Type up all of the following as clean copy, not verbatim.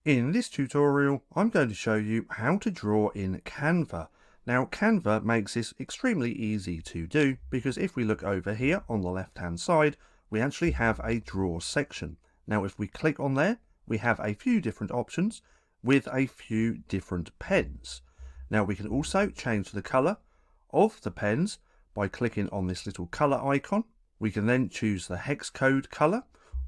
In this tutorial, I'm going to show you how to draw in Canva. Now, Canva makes this extremely easy to do because if we look over here on the left-hand side, we actually have a draw section. Now, if we click on there, we have a few different options with a few different pens. Now, we can also change the color of the pens by clicking on this little color icon. We can then choose the hex code color,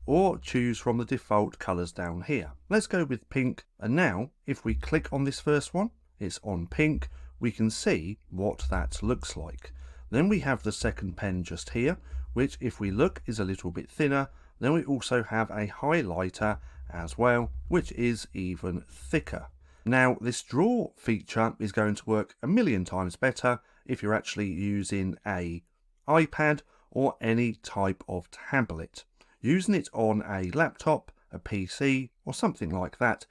or choose from the default colors down here. Let's go with pink, and now if we click on this first one, it's on pink, we can see what that looks like. Then we have the second pen just here, which if we look is a little bit thinner. Then we also have a highlighter as well, which is even thicker. Now this draw feature is going to work a million times better if you're actually using a iPad or any type of tablet. Using it on a laptop, a PC, or something like that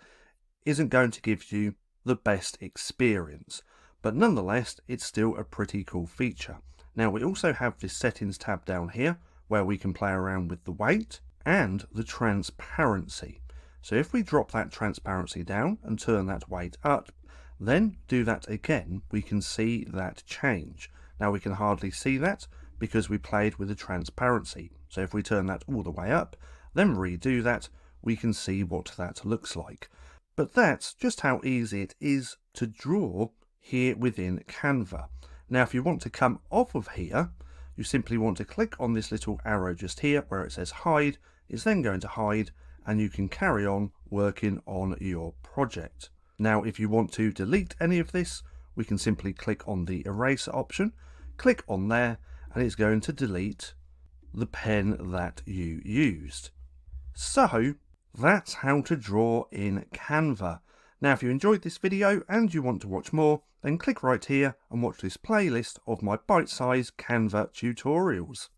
isn't going to give you the best experience, but nonetheless, it's still a pretty cool feature. Now, we also have this settings tab down here where we can play around with the weight and the transparency. So if we drop that transparency down and turn that weight up, then do that again, we can see that change. Now, we can hardly see that because we played with the transparency. So if we turn that all the way up, then redo that, we can see what that looks like. But that's just how easy it is to draw here within Canva. Now, if you want to come off of here, you simply want to click on this little arrow just here where it says hide. It's then going to hide, and you can carry on working on your project. Now, if you want to delete any of this, we can simply click on the eraser option, click on there, and it's going to delete the pen that you used. So that's how to draw in Canva. Now, if you enjoyed this video and you want to watch more, then click right here and watch this playlist of my bite-sized Canva tutorials.